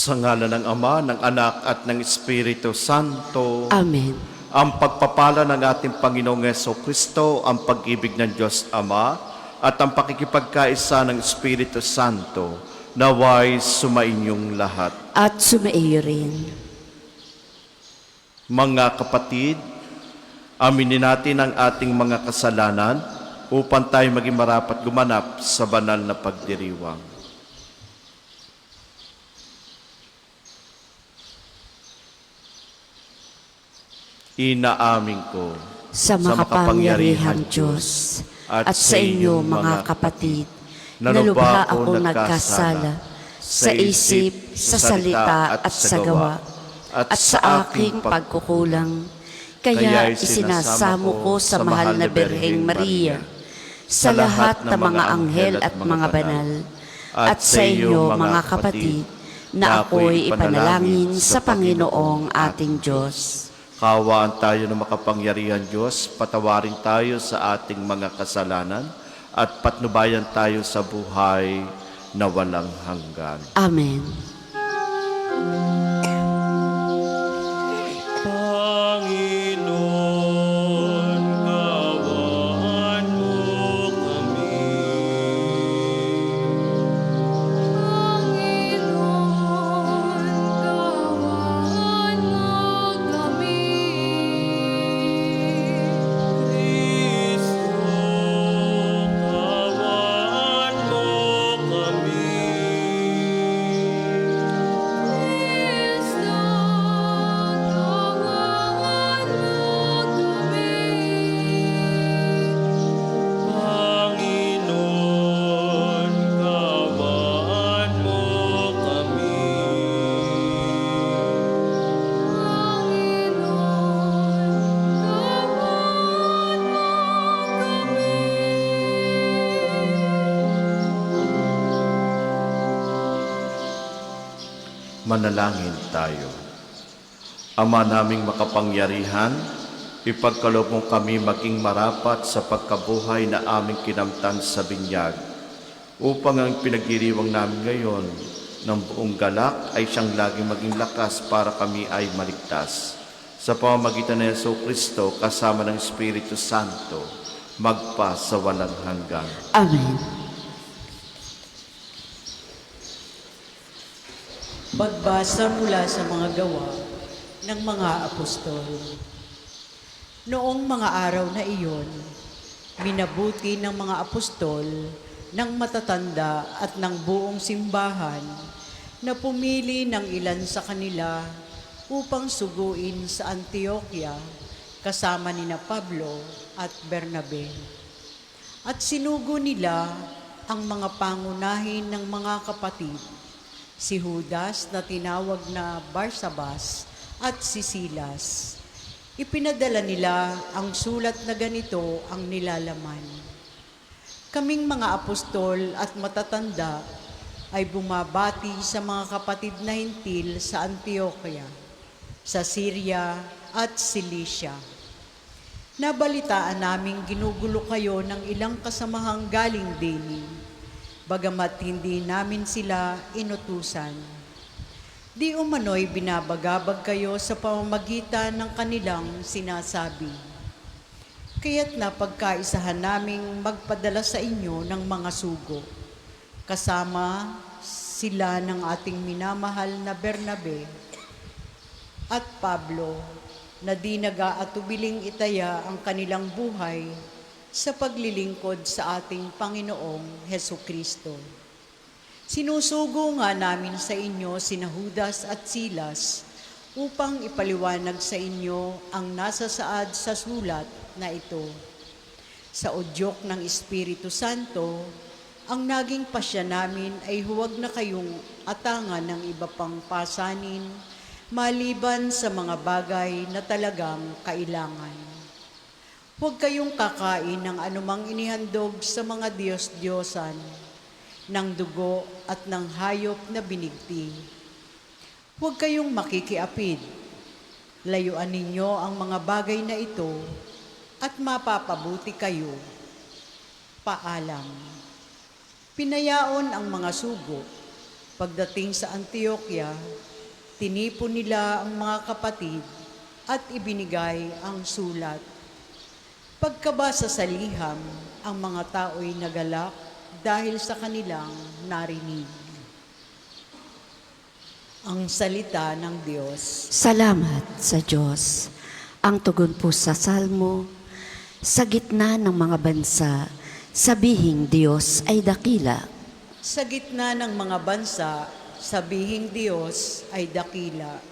Sa ngalan ng Ama, ng Anak, at ng Espiritu Santo. Amen. Ang pagpapala ng ating Panginoong Jesucristo, ang pag-ibig ng Diyos Ama, at ang pakikipagkaisa ng Espiritu Santo, naway sumainyong lahat. At sumaiyo rin. Mga kapatid, aminin natin ang ating mga kasalanan upang tayo maging marapat gumanap sa banal na pagdiriwang. Inaamin ko Sa makapangyarihang Diyos at sa inyo mga kapatid, na lubha ako nagkasala sa isip, sa salita at sa gawa, at sa aking pagkukulang. Kaya isinasamo ko sa mahal na Birheng Maria, sa lahat ng mga anghel at mga banal, at sa inyo mga kapatid, na ako'y ipanalangin sa Panginoong ating Diyos. Kaawaan tayo ng makapangyarihan Diyos, patawarin tayo sa ating mga kasalanan, at patnubayan tayo sa buhay na walang hanggan. Amen. Panginoon, kaawaan mo kami. Kristo, kaawaan mo kami. Panginoon, kaawaan mo kami. Manalangin tayo. Ama naming makapangyarihan, ipagkaloob mo kami maging marapat sa pagkabuhay na aming kinamtan sa binyag, upang ang pinagdiriwang namin ngayon ng buong galak ay siyang laging maging lakas para kami ay maligtas. Sa pamamagitan ng Jesucristo kasama ng Espiritu Santo, magpa sa walang hanggan. Amen. Pagbasa mula sa mga gawa ng mga apostol. Noong mga araw na iyon, minabuti ng mga apostol, ng matatanda at ng buong simbahan na pumili ng ilan sa kanila upang suguin sa Antioquia kasama nina Pablo at Bernabe. At sinugo nila ang mga pangunahin ng mga kapatid, si Judas na tinawag na Barsabas at si Silas. Ipinadala nila ang sulat na ganito ang nilalaman. Kaming mga apostol at matatanda ay bumabati sa mga kapatid na hintil sa Antioquia, sa Syria at Cilicia. Nabalitaan naming ginugulo kayo ng ilang kasamahang galing din, bagamat hindi namin sila inutusan. Di umano'y binabagabag kayo sa pamamagitan ng kanilang sinasabi. Kaya't napagkaisahan naming magpadala sa inyo ng mga sugo. Kasama sila ng ating minamahal na Bernabe at Pablo, na di nag-aatubiling itaya ang kanilang buhay sa paglilingkod sa ating Panginoong Hesukristo. Sinusugo nga namin sa inyo sina Judas at Silas upang ipaliwanag sa inyo ang nasasaad sa sulat na ito. Sa udyok ng Espiritu Santo, ang naging pasya namin ay huwag na kayong atangan ng iba pang pasanin maliban sa mga bagay na talagang kailangan. Huwag kayong kakain ng anumang inihandog sa mga Diyos-Diyosan, ng dugo at ng hayop na binigti. Huwag kayong makikiapid. Layuan ninyo ang mga bagay na ito at mapapabuti kayo. Paalam. Pinayaon ang mga sugo. Pagdating sa Antioquia, tinipon nila ang mga kapatid at ibinigay ang sulat. Pagkabasa sa liham, ang mga tao'y nagalak dahil sa kanilang narinig. Ang salita ng Diyos. Salamat sa Diyos. Ang tugon po sa salmo, sa gitna ng mga bansa, sabihing Diyos ay dakila. Sa gitna ng mga bansa, sabihing Diyos ay dakila.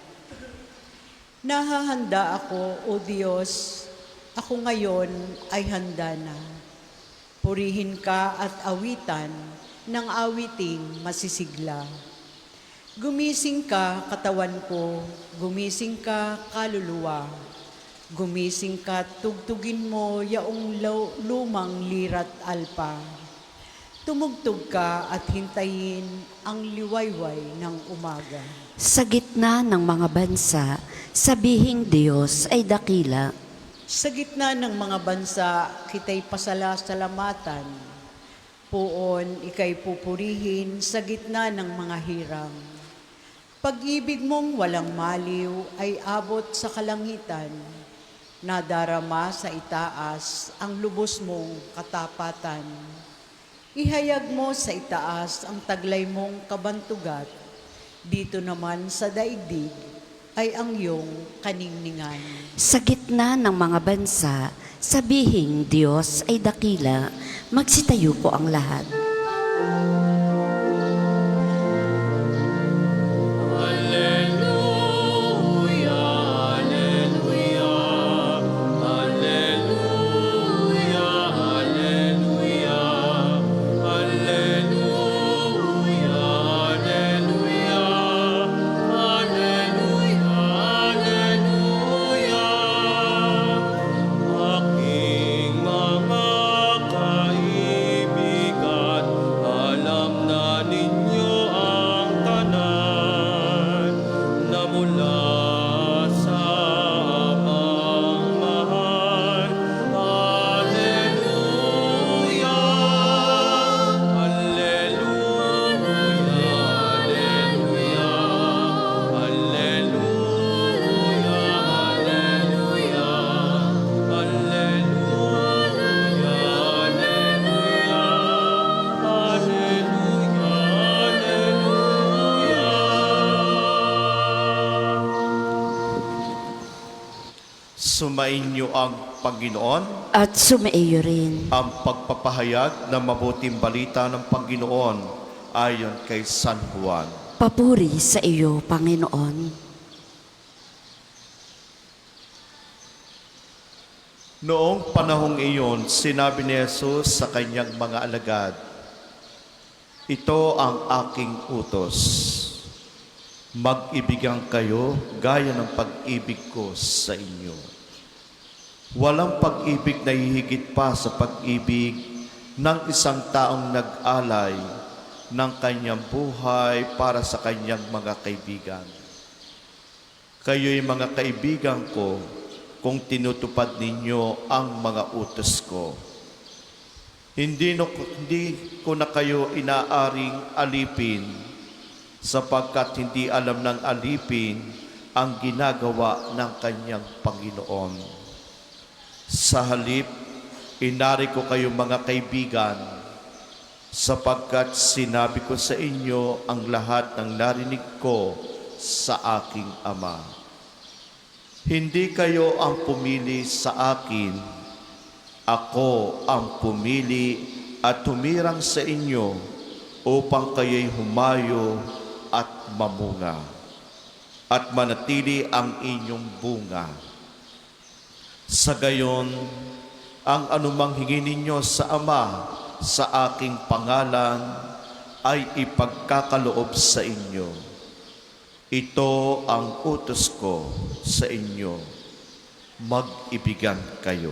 Nahahanda ako, O Diyos, ako ngayon ay handa na. Purihin ka at awitan ng awiting masisigla. Gumising ka, katawan ko, gumising ka, kaluluwa. Gumising ka, tugtugin mo yaong lumang lirat alpa. Tumugtog ka at hintayin ang liwayway ng umaga. Sa gitna ng mga bansa, sabihing Diyos ay dakila. Sa gitna ng mga bansa, kita'y pasala-salamatan. Poon, ika'y pupurihin sa gitna ng mga hirang. Pag-ibig mong walang maliw ay abot sa kalangitan. Nadarama sa itaas ang lubos mong katapatan. Ihayag mo sa itaas ang taglay mong kabantugat. Dito naman sa daigdig ay ang iyong kaningningan. Sa gitna ng mga bansa, sabihing Diyos ay dakila. Magsitayo po ang lahat. Aking mga kaibigan, alam na ninyo ang tanan na mula sa amang mahal. Alleluia, alleluia, alleluia, alleluia, alleluia, Sumainyo ang Panginoon. At sumaiyo rin. Ang pagpapahayag ng mabuting balita ng Panginoon ayon kay San Juan. Papuri sa iyo, Panginoon. Noong panahong iyon, sinabi ni Jesus sa kanyang mga alagad, "Ito ang aking utos. Mag-ibigan kayo gaya ng pag-ibig ko sa inyo. Walang pag-ibig na hihigit pa sa pag-ibig ng isang taong nag-alay ng kanyang buhay para sa kanyang mga kaibigan. Kayo'y mga kaibigan ko kung tinutupad ninyo ang mga utos ko. Hindi ko na kayo inaaring alipin sapagkat hindi alam ng alipin ang ginagawa ng kanyang Panginoon. Sa halip, inari ko kayo mga kaibigan sapagkat sinabi ko sa inyo ang lahat ng narinig ko sa aking Ama. Hindi kayo ang pumili sa akin, ako ang pumili at tumirang sa inyo upang kayo'y humayo at mamunga at manatili ang inyong bunga. Sa gayon, ang anumang hingi ninyo sa Ama sa aking pangalan ay ipagkakaloob sa inyo. Ito ang utos ko sa inyo, mag-ibigan kayo."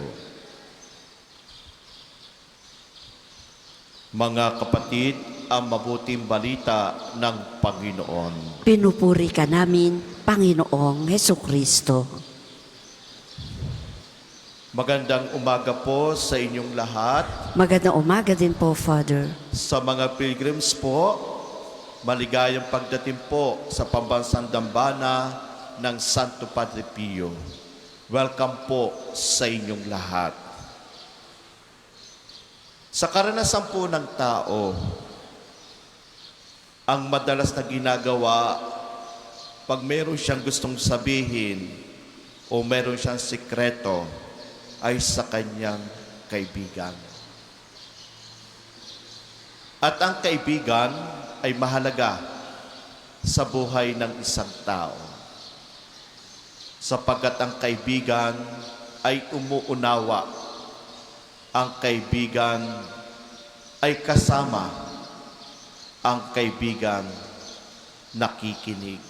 Mga kapatid, ang mabuting balita ng Panginoon. Pinupuri ka namin, Panginoong Hesukristo. Magandang umaga po sa inyong lahat. Magandang umaga din po, Father. Sa mga pilgrims po Maligayang pagdating po sa pambansang dambana ng Santo Padre Pio. Welcome po sa inyong lahat. Sa karanasan po ng tao, ang madalas na ginagawa pag meron siyang gustong sabihin o meron siyang sikreto ay sa kanyang kaibigan. At ang kaibigan ay mahalaga sa buhay ng isang tao. Sapagkat ang kaibigan ay umuunawa. Ang kaibigan ay kasama. Ang kaibigan nakikinig.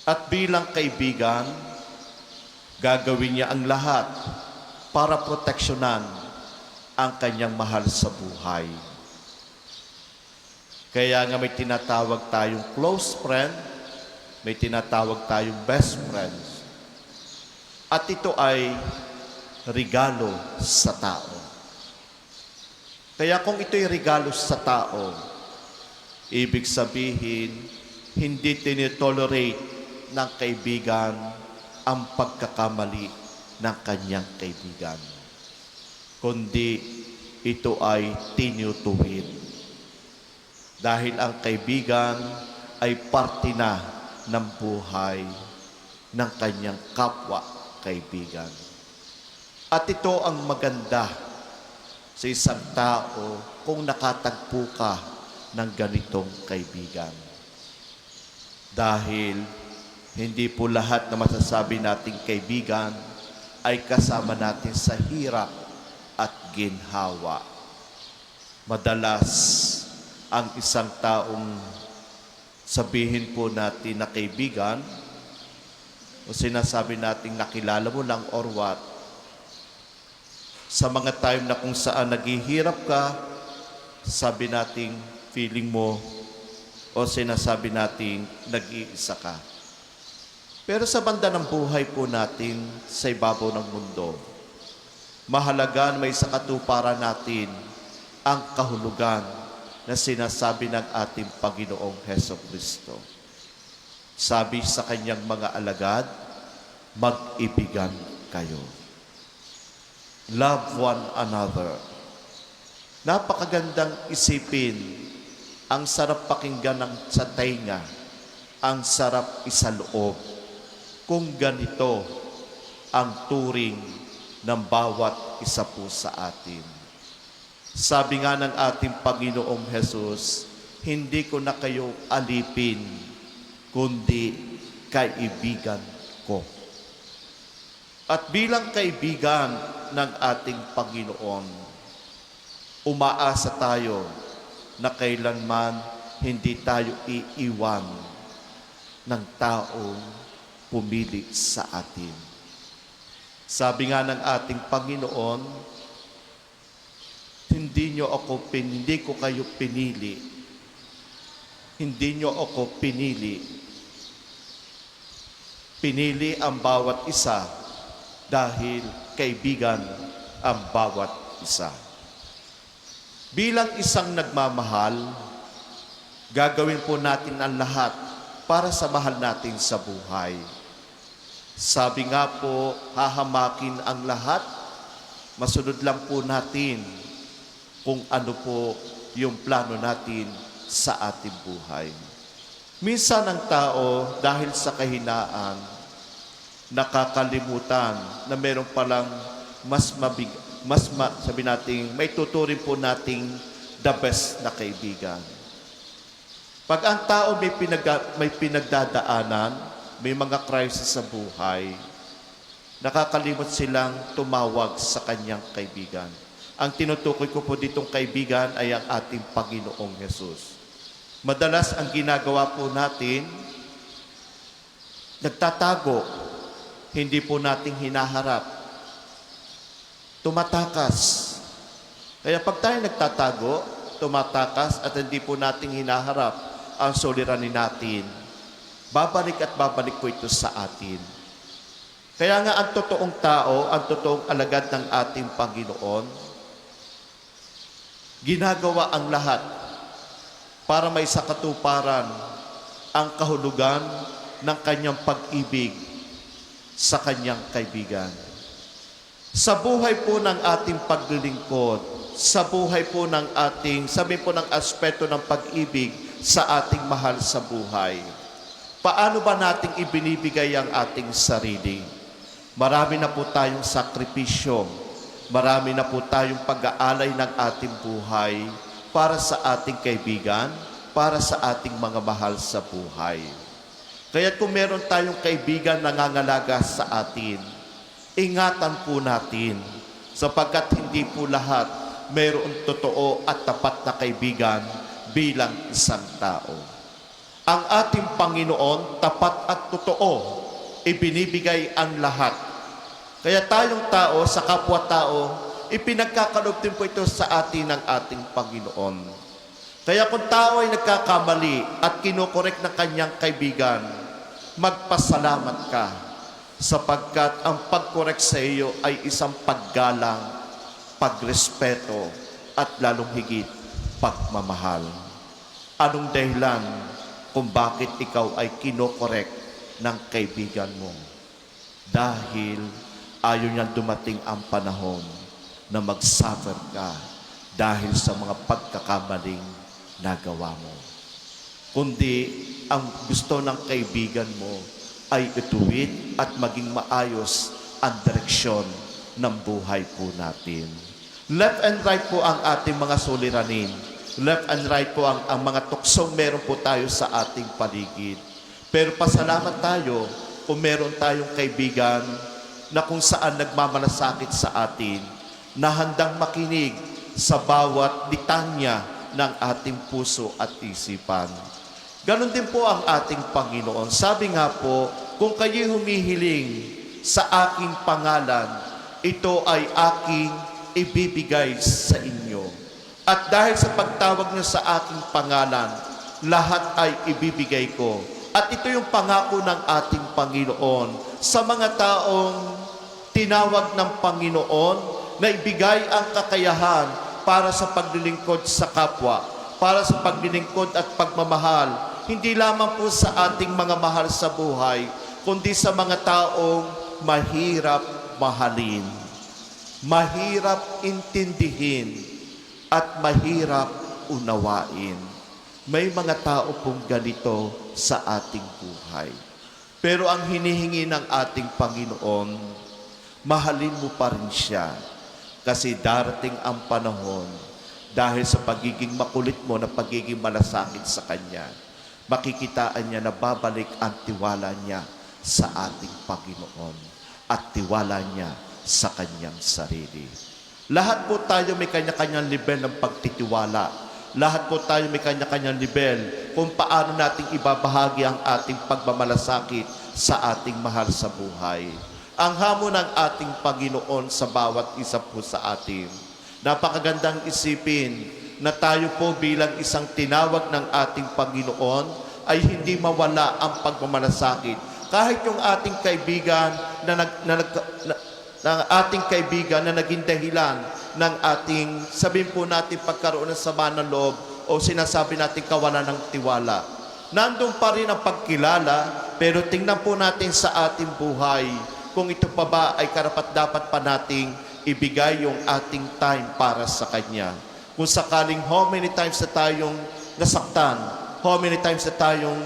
At bilang kaibigan, gagawin niya ang lahat para proteksyonan ang kanyang mahal sa buhay. Kaya nga may tinatawag tayong close friend, may tinatawag tayong best friends. At ito ay regalo sa tao. Kaya kung ito'y regalo sa tao, ibig sabihin, hindi tinitolerate ng kaibigan ang pagkakamali ng kanyang kaibigan. Kundi ito ay tinutuwid. Dahil ang kaibigan ay parte na ng buhay ng kanyang kapwa-kaibigan. At ito ang maganda sa isang tao kung nakatagpo ka ng ganitong kaibigan. Dahil hindi po lahat na masasabi nating kaibigan ay kasama natin sa hirap at ginhawa. Madalas, ang isang taong sabihin po natin na kaibigan o sinasabi natin nakilala mo lang or what, sa mga time na kung saan naghihirap ka, sabi nating feeling mo o sinasabi nating nag-iisa ka. Pero sa banda ng buhay po natin sa ibabaw ng mundo, mahalaga na may sa katuparan natin ang kahulugan na sinasabi ng ating Panginoong Hesukristo. Sabi sa kanyang mga alagad, mag-ibigan kayo. Love one another. Napakagandang isipin, ang sarap pakinggan ng sa tainga, ang sarap isaloob, kung ganito ang turing ng bawat isa po sa atin. Sabi nga ng ating Panginoong Hesus, hindi ko na kayo alipin, kundi kaibigan ko. At bilang kaibigan ng ating Panginoon, umaasa tayo na kailanman hindi tayo iiwan ng taong pumili sa atin. Sabi nga ng ating Panginoon, hindi ko kayo pinili. Hindi nyo ako pinili. Pinili ang bawat isa dahil kaibigan ang bawat isa. Bilang isang nagmamahal, gagawin po natin ang lahat para sa mahal natin sa buhay. Sabi nga po, hahamakin ang lahat, masunod lang po natin kung ano po yung plano natin sa ating buhay. Minsan ang tao, dahil sa kahinaan, nakakalimutan na meron palang sabi natin, may tuturin po nating the best na kaibigan. Pag ang tao may pinagdadaanan, may mga crisis sa buhay, nakakalimot silang tumawag sa kanyang kaibigan. Ang tinutukoy ko po ditong kaibigan ay ang ating Panginoong Hesus. Madalas ang ginagawa po natin, nagtatago, hindi po nating hinaharap, tumatakas. Kaya pag tayo nagtatago, tumatakas at hindi po nating hinaharap ang suliranin natin, babalik at babalik po ito sa atin. Kaya nga ang totoong tao, ang totoong alagad ng ating Panginoon, ginagawa ang lahat para may sakatuparan ang kahulugan ng kanyang pag-ibig sa kanyang kaibigan. Sa buhay po ng ating paglilingkod, sa buhay po ng ating, sabi po ng aspeto ng pag-ibig sa ating mahal sa buhay, paano ba nating ibinibigay ang ating sarili? Marami na po tayong sakripisyo, marami na po tayong pag-aalay ng ating buhay para sa ating kaibigan, para sa ating mga mahal sa buhay. Kaya kung meron tayong kaibigan na nangangalaga sa atin, ingatan po natin sapagkat hindi po lahat mayroong totoo at tapat na kaibigan bilang isang tao. Ang ating Panginoon, tapat at totoo, ibinibigay ang lahat. Kaya tayong tao, sa kapwa-tao, ipinagkakaloob din po ito sa atin ng ating Panginoon. Kaya kung tao ay nagkakamali at kinukorek ng kanyang kaibigan, magpasalamat ka sapagkat ang pagkorek sa iyo ay isang paggalang, pagrespeto at lalong higit pagmamahal. Anong dahilan kung bakit ikaw ay kinokorek ng kaibigan mo? Dahil ayaw niyang dumating ang panahon na mag-suffer ka dahil sa mga pagkakamaling nagawa mo. Kundi ang gusto ng kaibigan mo ay ituwid at maging maayos ang direksyon ng buhay po natin. Left and right po ang ating mga suliranin. Left and right po ang mga tuksong meron po tayo sa ating paligid. Pero pasalamat tayo kung meron tayong kaibigan na kung saan nagmamalasakit sa atin, na handang makinig sa bawat litanya ng ating puso at isipan. Ganon din po ang ating Panginoon. Sabi nga po, kung kayo humihiling sa aking pangalan, ito ay aking ibibigay sa inyo. At dahil sa pagtawag niyo sa aking pangalan, lahat ay ibibigay ko. At ito yung pangako ng ating Panginoon sa mga taong tinawag ng Panginoon na ibigay ang kakayahan para sa paglilingkod sa kapwa, para sa paglilingkod at pagmamahal, hindi lamang po sa ating mga mahal sa buhay, kundi sa mga taong mahirap mahalin, mahirap intindihin, at mahirap unawain. May mga tao pong ganito sa ating buhay. Pero ang hinihingi ng ating Panginoon, mahalin mo pa rin siya. Kasi darating ang panahon, dahil sa pagiging makulit mo na pagiging malasakit sa Kanya, makikitaan niya na babalik ang tiwala niya sa ating Panginoon at tiwala niya sa Kanyang sarili. Lahat po tayo may kanya-kanyang level ng pagtitiwala. Lahat po tayo may kanya-kanyang level kung paano nating ibabahagi ang ating pagmamalasakit sa ating mahal sa buhay. Ang hamon ng ating Panginoon sa bawat isa po sa atin. Napakagandang isipin na tayo po bilang isang tinawag ng ating Panginoon ay hindi mawala ang pagmamalasakit. Kahit yung ating kaibigan na naging dahilan ng ating, sabihin po natin, pagkaroon ng sama ng loob o sinasabi natin kawalan ng tiwala. Nandun pa rin ang pagkilala, pero tingnan po natin sa ating buhay kung ito pa ba ay karapat-dapat pa nating ibigay yung ating time para sa Kanya. Kung sakaling how many times na tayong nasaktan, how many times na tayong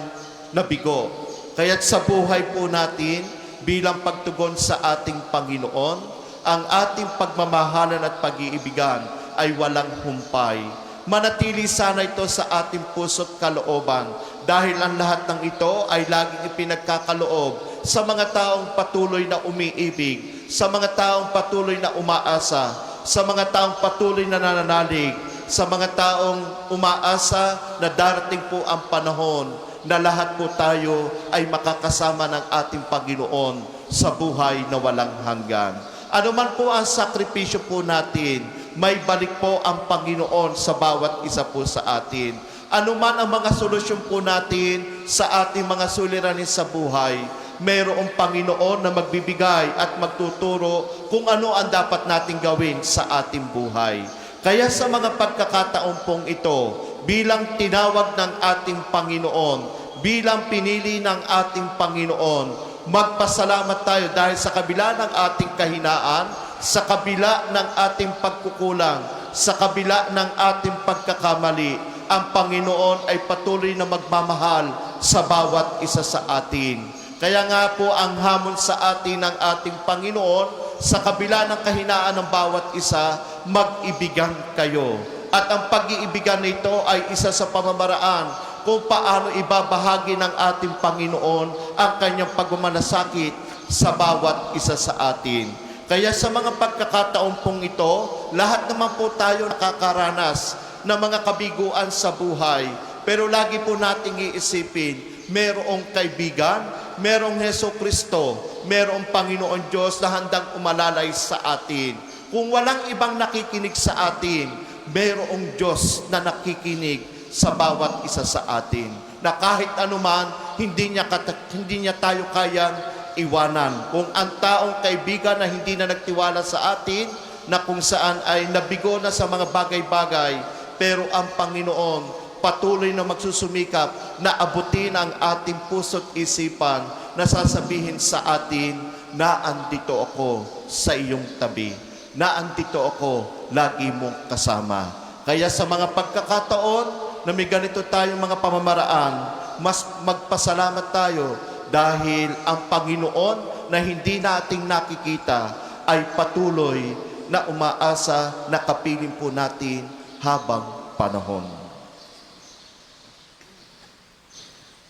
nabigo. Kaya't sa buhay po natin, bilang pagtugon sa ating Panginoon, ang ating pagmamahalan at pag-iibigan ay walang humpay. Manatili sana ito sa ating puso't kalooban dahil ang lahat ng ito ay laging ipinagkakaloob sa mga taong patuloy na umiibig, sa mga taong patuloy na umaasa, sa mga taong patuloy na nananalig, sa mga taong umaasa na darating po ang panahon na lahat po tayo ay makakasama ng ating Panginoon sa buhay na walang hanggan. Ano man po ang sakripisyo po natin, may balik po ang Panginoon sa bawat isa po sa atin. Ano man ang mga solusyon po natin sa ating mga suliranin sa buhay, mayroong Panginoon na magbibigay at magtuturo kung ano ang dapat nating gawin sa ating buhay. Kaya sa mga pagkakataon pong ito, bilang tinawag ng ating Panginoon, bilang pinili ng ating Panginoon, magpasalamat tayo dahil sa kabila ng ating kahinaan, sa kabila ng ating pagkukulang, sa kabila ng ating pagkakamali, ang Panginoon ay patuloy na magmamahal sa bawat isa sa atin. Kaya nga po ang hamon sa atin ng ating Panginoon, sa kabila ng kahinaan ng bawat isa, mag-ibigan kayo. At ang pag-iibigan nito ay isa sa pamamaraan kung paano ibabahagi ng ating Panginoon ang kanyang pagmamalasakit sa bawat isa sa atin. Kaya sa mga pagkakataon pong ito, lahat naman po tayo nakakaranas ng mga kabiguan sa buhay. Pero lagi po nating iisipin, merong kaibigan, merong Heso Kristo, merong Panginoon Diyos na handang umalalay sa atin. Kung walang ibang nakikinig sa atin, merong Diyos na nakikinig sa bawat isa sa atin. Na kahit anuman, hindi niya tayo kayang iwanan. Kung ang taong kaibigan na hindi na nagtiwala sa atin, na kung saan ay nabigo na sa mga bagay-bagay, pero ang Panginoon patuloy na magsusumikap na abutin ang ating puso't isipan, na sasabihin sa atin na andito ako sa iyong tabi, na andito ako lagi mong kasama. Kaya sa mga pagkakataon na may ganito tayong mga pamamaraan, mas magpasalamat tayo dahil ang Panginoon na hindi nating nakikita ay patuloy na umaasa na kapiling po natin habang panahon.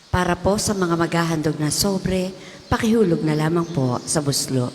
Para po sa mga maghahandog na sobre, pakihulog na lamang po sa buslo.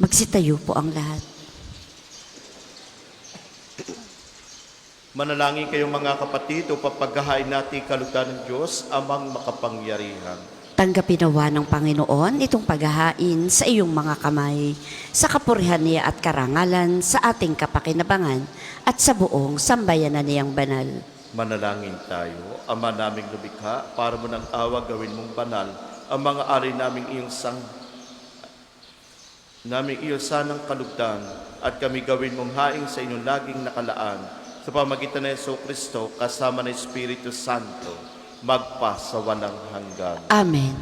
Magsitayo po ang lahat. Manalangin kayong mga kapatid o papaghahain natin kalutan ng Diyos, amang makapangyarihan. Tanggapin nawa ng Panginoon itong paghahain sa iyong mga kamay, sa kapurihan niya at karangalan, sa ating kapakinabangan, at sa buong sambayanan niyang banal. Manalangin tayo. Ama naming lumikha, para mo ng awa gawin mong banal ang mga ari naming iyong sanang kalugdan, at kami gawin mong haing sa inyong laging nakalaan, sa pamagitan ng Heso Kristo kasama ng Espiritu Santo, magpa sa walang hanggan. Amen.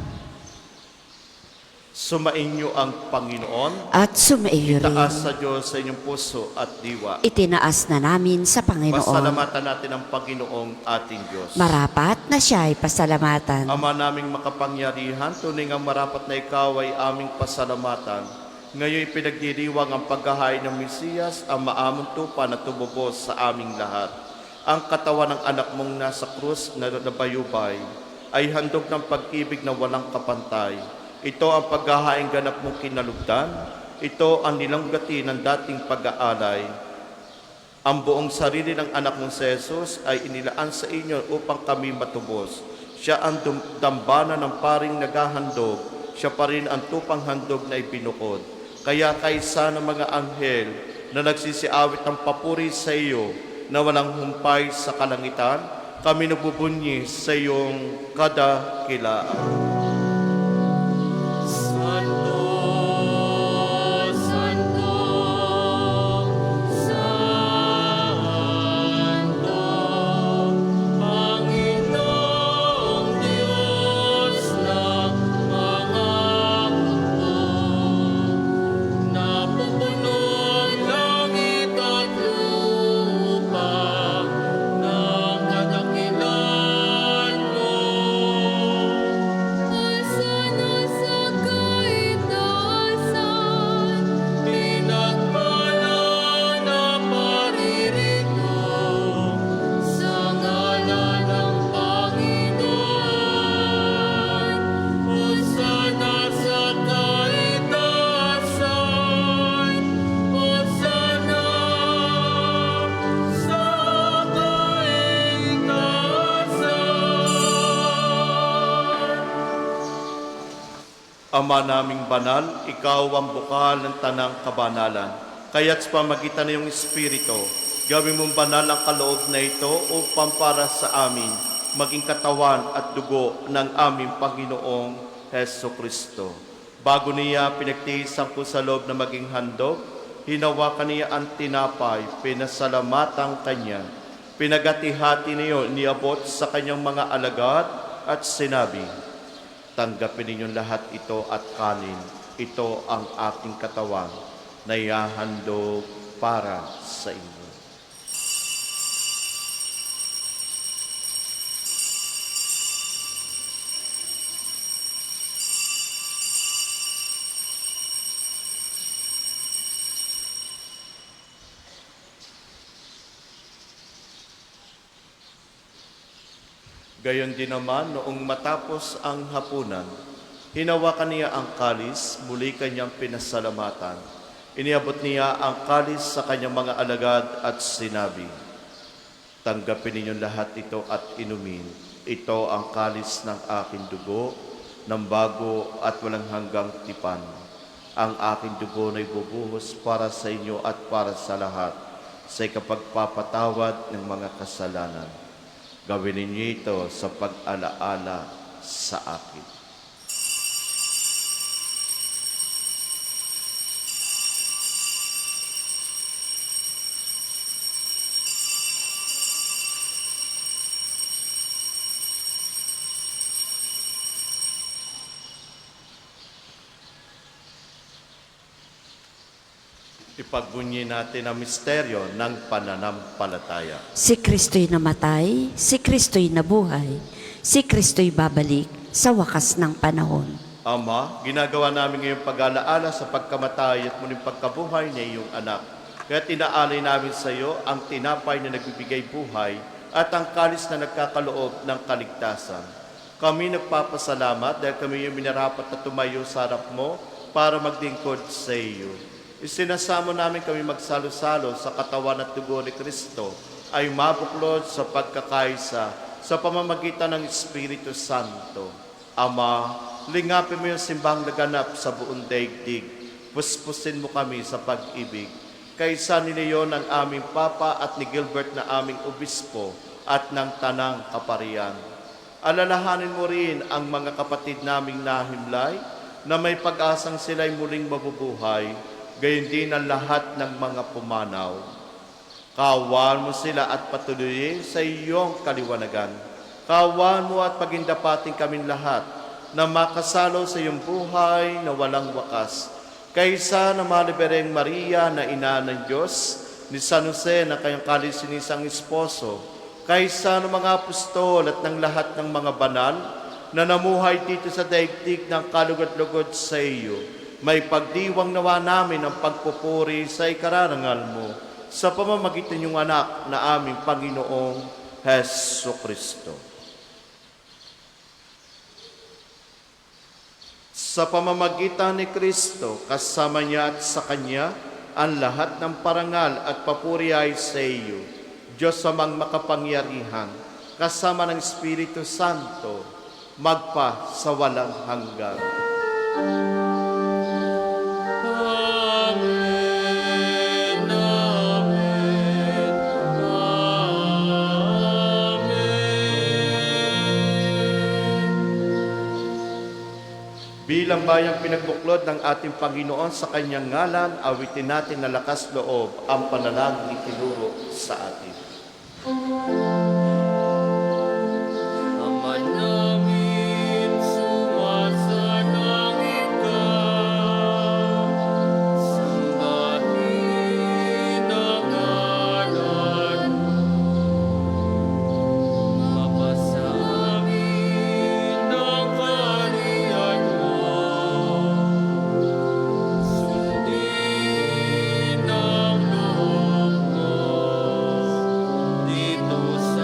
Sumainyo ang Panginoon, At sumaiyo rin. itaas sa Diyos sa inyong puso at diwa. Itinaas na namin sa Panginoon. Pasalamatan natin ang Panginoong ating Diyos. Marapat na siya ay pasalamatan. Ama naming makapangyarihan, tunay ang marapat na ikaw ay aming pasalamatan. Ngayon pinagdiriwang ang paghahain ng Mesiyas, ang maamong tupa na tumubos sa aming lahat. Ang katawan ng anak mong nasa krus na nabayubay ay handog ng pag-ibig na walang kapantay. Ito ang paghahain ganap mong kinalugdan. Ito ang nilanggati ng dating pag-aalay. Ang buong sarili ng anak mong si Jesus ay inilaan sa inyo upang kami matubos. Siya ang dambana ng paring naghahandog. Siya pa rin ang tupang handog na ibinukod. Kaya kaysa ng mga anghel na nagsisiawit ng papuri sa iyo na walang humpay sa kalangitan, kami nagbubunyi sa iyong kadakilaan. Santo, Santo, Santo, Panginoong Diyos ng mga hukbo, napupuno ang langit at lupa Ama naming banal, ikaw ang bukal ng tanang kabanalan. Kaya't sa pamagitan ng iyong Espiritu, gawin mong banal ang kaloob na ito upang para sa amin maging katawan at dugo ng aming Panginoong Heso Kristo. Bago niya pinagtiis ang pusaloob na maging handog, hinawakan niya ang tinapay, pinasalamatan kanya. Pinagati-hati niyo, niabot sa kanyang mga alagad at sinabi, tanggapin ninyong lahat ito at kanin. Ito ang aking katawan na ihahandog para sa inyo. Gayon din naman, noong matapos ang hapunan, hinawakan niya ang kalis, muli kanyang pinasalamatan. Iniabot niya ang kalis sa kanyang mga alagad at sinabi, tanggapin ninyong lahat ito at inumin. Ito ang kalis ng aking dugo, ng bago at walang hanggang tipan. Ang aking dugo na ibubuhos para sa inyo at para sa lahat, sa ikapagpapatawad ng mga kasalanan. Gawin ninyo ito sa pag-alaala sa akin. Ipagbunyi natin ang misteryo ng pananampalataya. Si Kristo'y namatay, si Kristo'y nabuhay, si Kristo'y babalik sa wakas ng panahon. Ama, ginagawa namin ngayong pag-alaala sa pagkamatay at muling pagkabuhay ng iyong anak. Kaya tinaalay namin sa iyo ang tinapay na nagbibigay buhay at ang kalis na nagkakaloob ng kaligtasan. Kami nagpapasalamat dahil kami yung minarapat na tumayo sa harap mo para magdingkod sa iyo. Isinasamo namin kami magsalo-salo sa katawan at dugo ni Kristo ay mabuklod sa pagkakaisa sa pamamagitan ng Espiritu Santo. Ama, lingapin mo yung simbang laganap sa buong daigdig. Puspusin mo kami sa pag-ibig. Kaisa ni Leon ang aming Papa at ni Gilbert na aming Obispo at ng Tanang Kaparian. Alalahanin mo rin ang mga kapatid naming nahimlay na may pag-asang sila'y muling mabubuhay, gayon din ang lahat ng mga pumanaw. Kaawaan mo sila at patuloyin sa iyong kaliwanagan. Kaawaan mo at pagindapating kaming lahat na makasalo sa iyong buhay na walang wakas. Kaysa na Malibereng Maria na ina ng Diyos, ni San Jose na kayong kalisinisang esposo, kaysa ng mga apostol at ng lahat ng mga banal na namuhay dito sa daigdig ng kalugod-lugod sa iyo, may pagdiwang nawa namin ang pagpupuri sa ikararangal mo sa pamamagitan ng anak na aming Panginoong Heso Kristo. Sa pamamagitan ni Kristo, kasama niya at sa Kanya, ang lahat ng parangal at papuri ay sa iyo, Diyos amang makapangyarihan, kasama ng Espiritu Santo, magpa sa walang hanggan. Amen, amen, amen. Bilang bayang pinagbuklod ng ating Panginoon sa Kanyang ngalan, awitin natin na lakas loob ang panalangin itinuro sa atin. Ama namin, sumasalangit ka. Sambahin ang ngalan mo. Mapasa amin ang kaharian mo. Sundin ang loob mo dito sa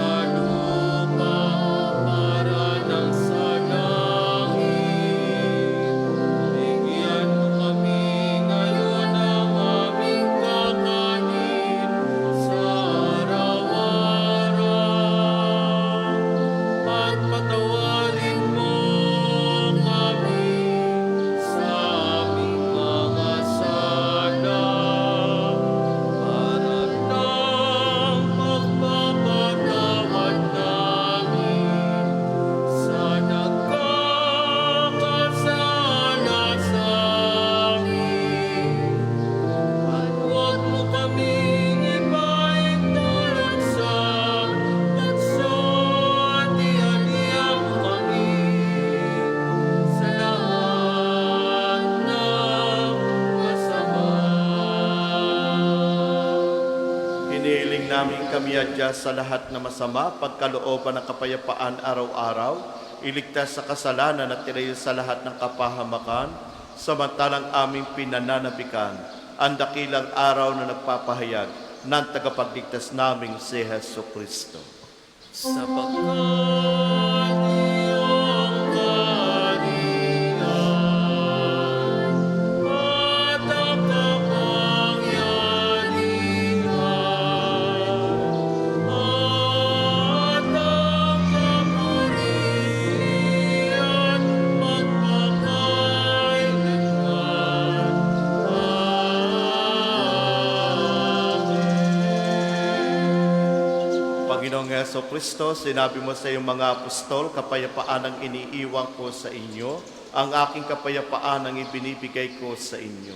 Hiling namin kami adya sa lahat na masama, pagkalooban ng kapayapaan araw-araw, iligtas sa kasalanan at tirayo sa lahat ng kapahamakan, samantalang aming pinananabikan ang dakilang araw na nagpapahayag ng tagapagligtas naming si Heso Kristo. Sapagkat iyong kaharian at ang kapangyarihan at ang kapurihan magpakailanman. Panginoong Heso Kristo, sinabi mo sa iyong mga apostol, kapayapaan ang iniiwan ko sa inyo, ang aking kapayapaan ang ibinibigay ko sa inyo.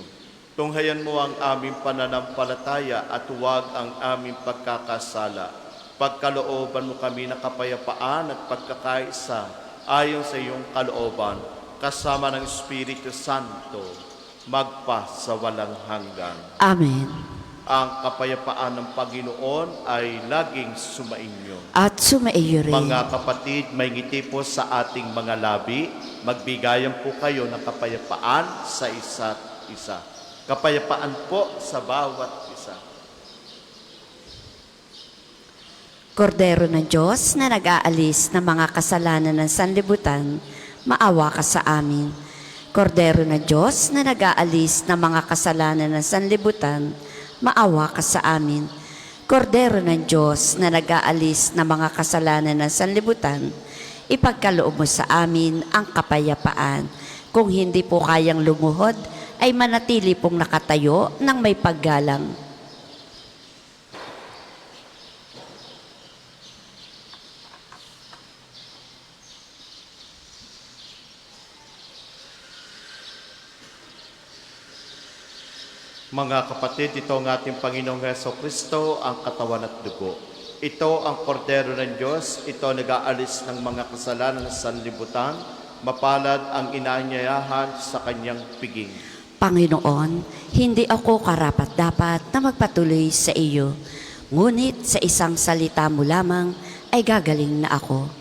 Tunghayan mo ang aming pananampalataya at huwag ang aming pagkakasala. Pagkalooban mo kami ng kapayapaan at pagkakaisa ayon sa iyong kalooban, kasama ng Espiritu Santo, magpa sa walang hanggan. Amen. Ang kapayapaan ng Panginoon ay laging sumainyo. At sumaiyo rin. Mga kapatid, may ngiti po sa ating mga labi. Magbigayan po kayo ng kapayapaan sa isa't isa. Kapayapaan po sa bawat isa. Kordero ng Diyos na nag-aalis ng mga kasalanan ng sanlibutan, maawa ka sa amin. Kordero ng Diyos na nag-aalis ng mga kasalanan ng sanlibutan, maawa ka sa amin. Kordero ng Diyos na nag-aalis ng mga kasalanan ng sanlibutan, ipagkaloob mo sa amin ang kapayapaan. Kung hindi po kayang lumuhod, ay manatili pong nakatayo ng may paggalang. Mga kapatid, ito ang ating Panginoong Heso Kristo, ang katawan at dugo. Ito ang kordero ng Diyos, ito nag-aalis ng mga kasalanan ng sanlibutan, mapalad ang inaanyayahan sa kanyang piging. Panginoon, hindi ako karapat-dapat na magpatuloy sa iyo, ngunit sa isang salita mo lamang ay gagaling na ako.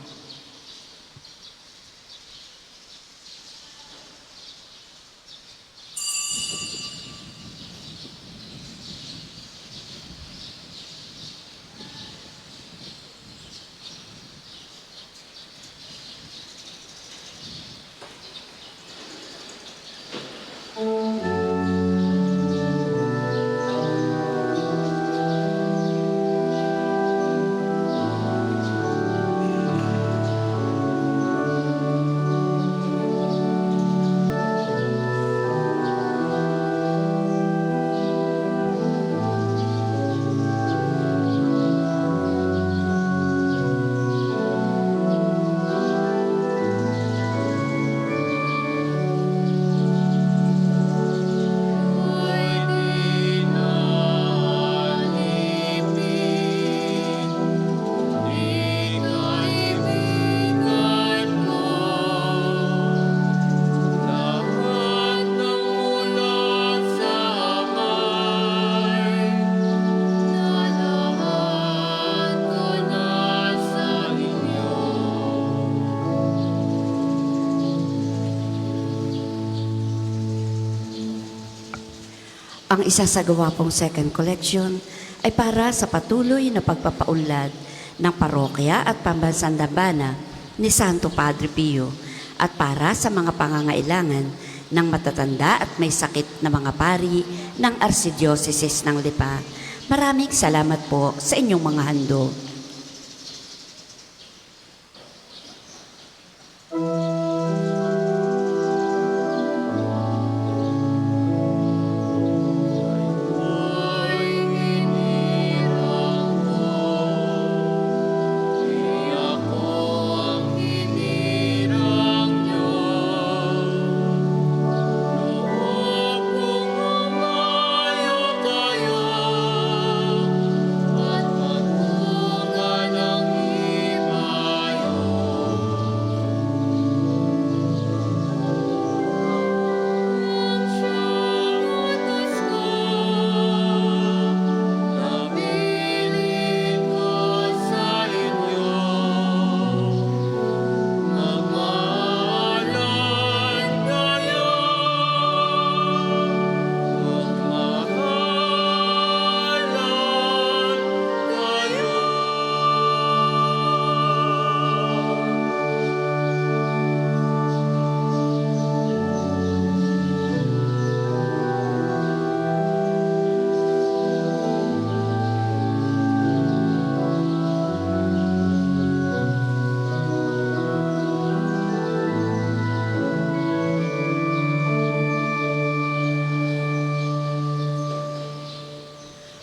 Ang isasagawa pong second collection ay para sa patuloy na pagpapaunlad ng parokya at pambansang dambana ni Santo Padre Pio at para sa mga pangangailangan ng matatanda at may sakit na mga pari ng Archdiocese ng Lipa. Maraming salamat po sa inyong mga handog. At magmumula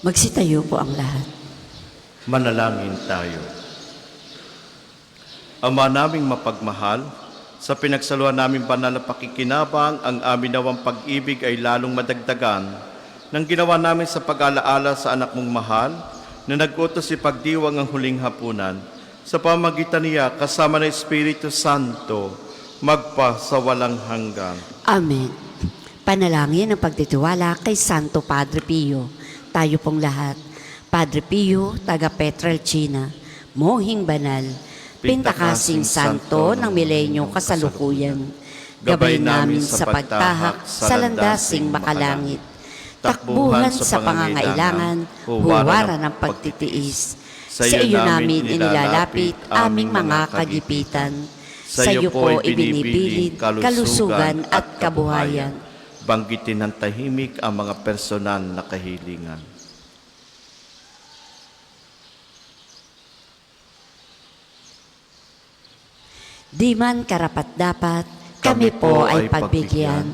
Magsitayo po ang lahat. Manalangin tayo. Ama naming mapagmahal, sa pinagsaluhan naming banal na pakikinabang, ang amin nawang pag-ibig ay lalong madagdagan nang ginawa namin sa pag-alaala sa anak mong mahal na nag-utos ipagdiwang ang huling hapunan. Sa pamagitan niya, kasama ng Espiritu Santo, magpa sa walang hanggan. Amen. Panalangin ang pagtitiwala kay Santo Padre Pio. Tayo pong lahat. Padre Pio, taga Petrelcina, Mohing Banal, Pintakasing Santo ng Milenyo Kasalukuyan, gabay namin sa pagtahak sa landasing makalangit, takbuhan sa pangangailangan, huwaran ng pagtitiis. Sa iyo namin inilalapit aming mga kagipitan. Sa iyo po ibinibilid kalusugan at kabuhayan. Banggitin ng tahimik ang mga personal na kahilingan. Di man karapat-dapat, kami po ay pagbigyan,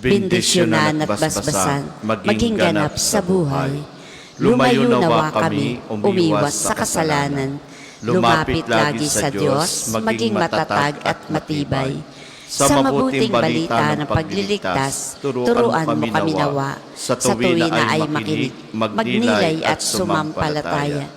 bendisyonan at basbasan, maging ganap sa buhay. Lumayo nawa kami, umiwas sa kasalanan, lumapit lagi sa Diyos, maging matatag at matibay. Sa mabuting balita ng pagliligtas, turuan mo kami nawa, sa tuwi na ay makinig, magnilay at sumampalataya.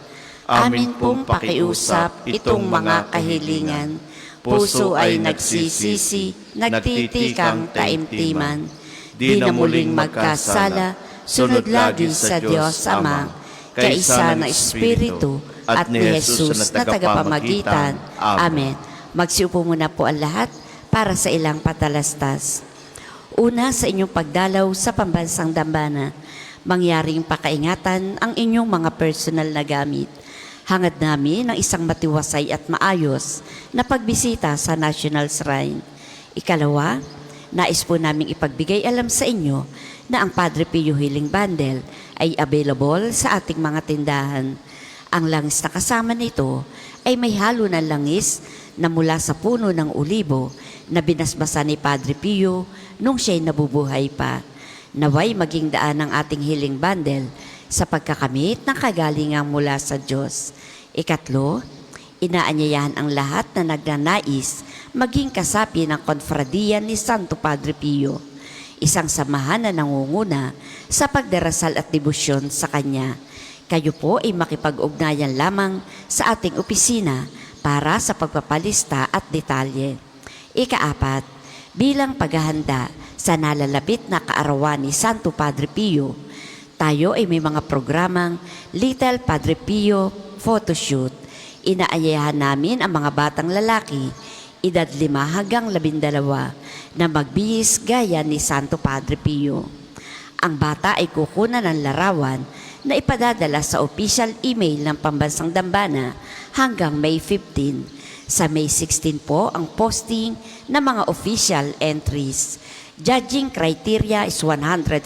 Amin pong pakiusap itong mga kahilingan, puso ay nagsisisi, nagtitikang taimtiman. Di na muling magkasala, sunod lagi sa Diyos Ama, kaisa na Espiritu, at ni Jesus na tagapamagitan. Amen. Magsiupo muna po ang lahat para sa ilang patalastas. Una, sa inyong pagdalaw sa pambansang dambana, mangyaring pakaingatan ang inyong mga personal na gamit. Hangad namin ng isang matiwasay at maayos na pagbisita sa National Shrine. Ikalawa, nais po naming ipagbigay alam sa inyo na ang Padre Pio Healing Bundle ay available sa ating mga tindahan. Ang langis na kasama nito ay may halo ng langis na mula sa puno ng olibo na binasbasa ni Padre Pio nung siya'y nabubuhay pa. Naway maging daan ng ating healing bundle sa pagkakamit ng kagalingang mula sa Diyos. Ikatlo, inaanyayahan ang lahat na nagnanais maging kasapi ng konfradiya ni Santo Padre Pio, isang samahan na nangunguna sa pagdarasal at debosyon sa Kanya. Kayo po ay makipag-ugnayan lamang sa ating opisina para sa pagpapalista at detalye. Ikaapat, bilang paghahanda sa nalalapit na kaarawan ni Santo Padre Pio, tayo ay may mga programang Little Padre Pio Photoshoot. Inaanyayahan namin ang mga batang lalaki, edad 5 hanggang 12, na magbihis gaya ni Santo Padre Pio. Ang bata ay kukunan ng larawan na ipadadala sa official email ng Pambansang Dambana hanggang May 15. Sa May 16 po ang posting ng mga official entries. Judging criteria is 100%.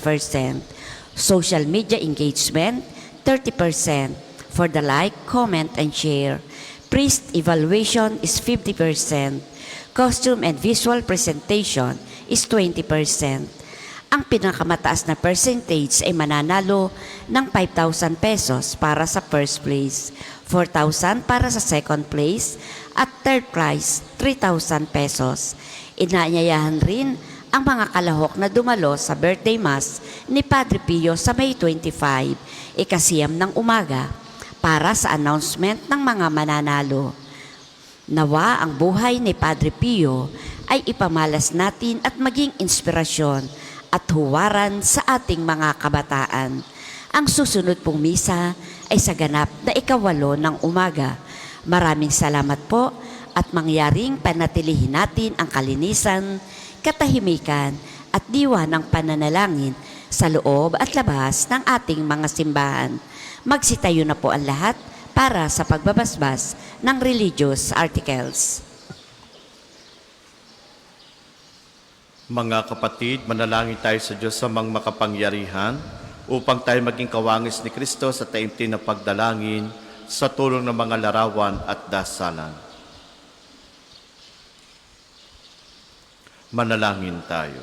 Social media engagement, 30%. For the like, comment, and share. Priest evaluation is 50%. Costume and visual presentation is 20%. Ang pinakamataas na percentage ay mananalo ng 5,000 pesos para sa first place, 4,000 para sa second place, at third prize, 3,000 pesos. Inaanyayahan rin ang mga kalahok na dumalo sa birthday mass ni Padre Pio sa May 25, ikasiyam ng umaga, para sa announcement ng mga mananalo. Nawa ang buhay ni Padre Pio ay ipamalas natin at maging inspirasyon at huwaran sa ating mga kabataan. Ang susunod pong misa ay sa ganap na 8 ng umaga. Maraming salamat po at mangyaring panatilihin natin ang kalinisan, katahimikan at diwa ng pananalangin sa loob at labas ng ating mga simbahan. Magsitayo na po ang lahat para sa pagbabasbas ng religious articles. Mga kapatid, manalangin tayo sa Diyos sa mga makapangyarihan upang tayo maging kawangis ni Kristo sa taimtim na pagdalangin sa tulong ng mga larawan at dasalan. Manalangin tayo.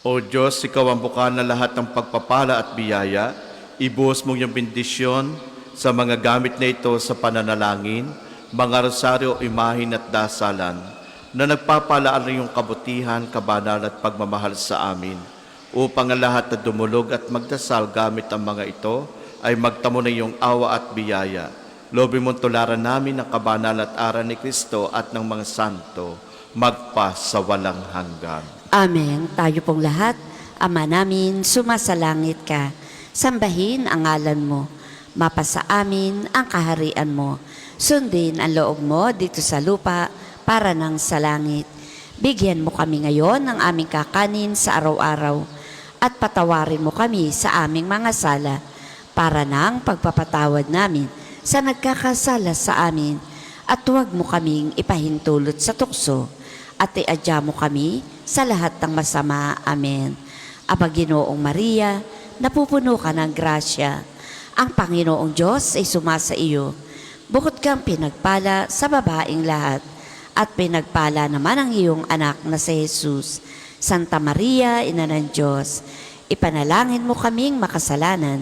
O Diyos, Ikaw ang bukal na lahat ng pagpapala at biyaya. Ibuhos mong iyong bendisyon sa mga gamit na ito sa pananalangin, mga rosaryo, imahin at dasalan, na nagpapalaan ng iyong kabutihan, kabanalan at pagmamahal sa amin, upang ang lahat na dumulog at magdasal gamit ang mga ito ay magtamo ng iyong awa at biyaya. Lobin mong tularan namin ang kabanalan at aral ni Kristo at ng mga santo, magpa sa walang hanggan. Amen. Tayo pong lahat, Ama namin, sumasalangit ka. Sambahin ang ngalan mo. Mapasa amin ang kaharian mo. Sundin ang loob mo dito sa lupa para nang sa langit. Bigyan mo kami ngayon ng aming kakanin sa araw-araw at patawarin mo kami sa aming mga sala para nang pagpapatawad namin sa nagkakasala sa amin at huwag mo kaming ipahintulot sa tukso at iadya mo kami sa lahat ng masama. Amen. Aba Ginoong Maria, napupuno ka ng grasya. Ang Panginoong Diyos ay sumasa iyo. Bukod kang pinagpala sa babaeng lahat, at pinagpala naman ang iyong anak na si Jesus. Santa Maria, Ina ng Diyos, ipanalangin mo kaming makasalanan,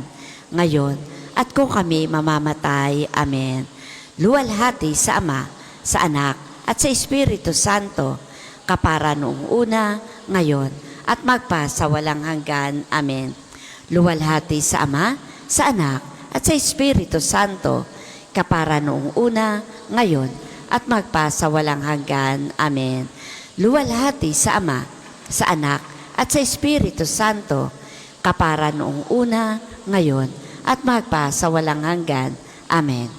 ngayon at kung kami mamamatay. Amen. Luwalhati sa Ama, sa Anak, at sa Espiritu Santo, kapara noong una, ngayon, at magpa sa walang hanggan. Amen. Luwalhati sa Ama, sa Anak, at sa Espiritu Santo, kapara noong una, ngayon, at magpa sa walang hanggan. Amen. Luwalhati sa Ama, sa Anak, at sa Espiritu Santo, kapara noong una, ngayon, at magpa sa walang hanggan. Amen.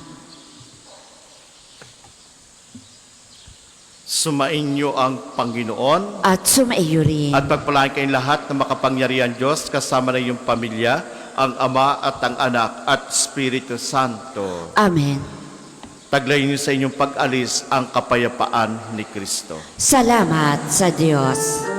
Sumainyo ang Panginoon At sumaiyo rin. at pagpalain kayong lahat ng makapangyarihan Diyos kasama ng iyong pamilya, ang Ama at ang Anak at Espiritu Santo. Amen. Taglayin niyo sa inyong pag-alis ang kapayapaan ni Kristo. Salamat sa Diyos.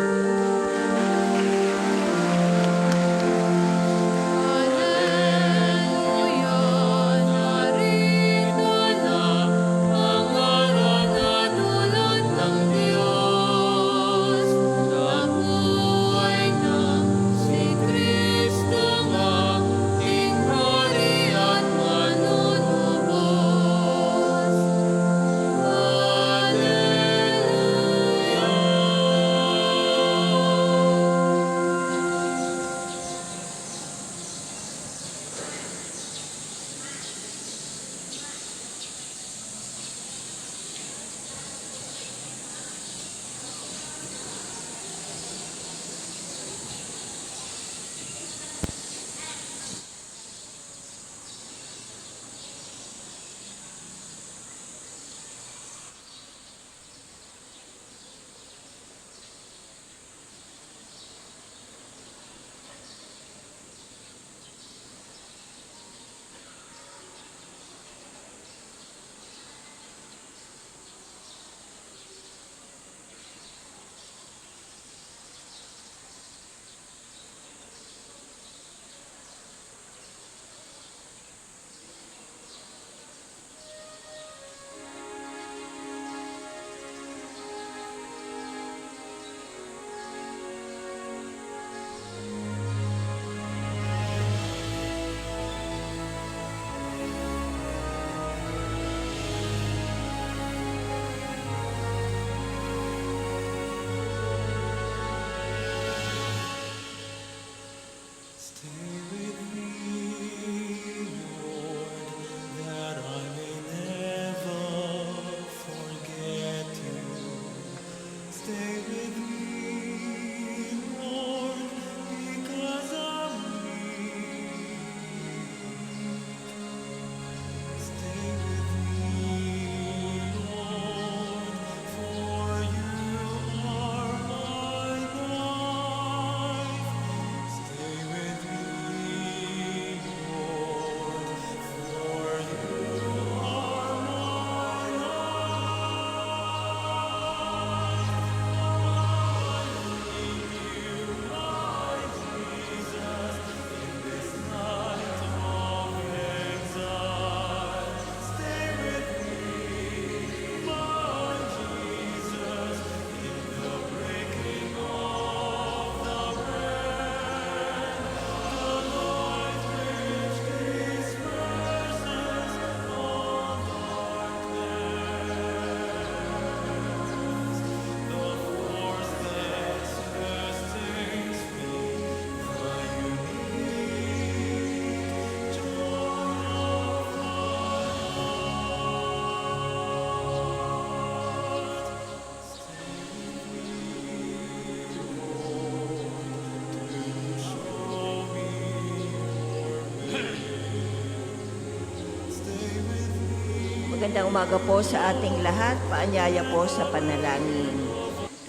Magandang umaga po sa ating lahat. Paanyaya po sa panalangin.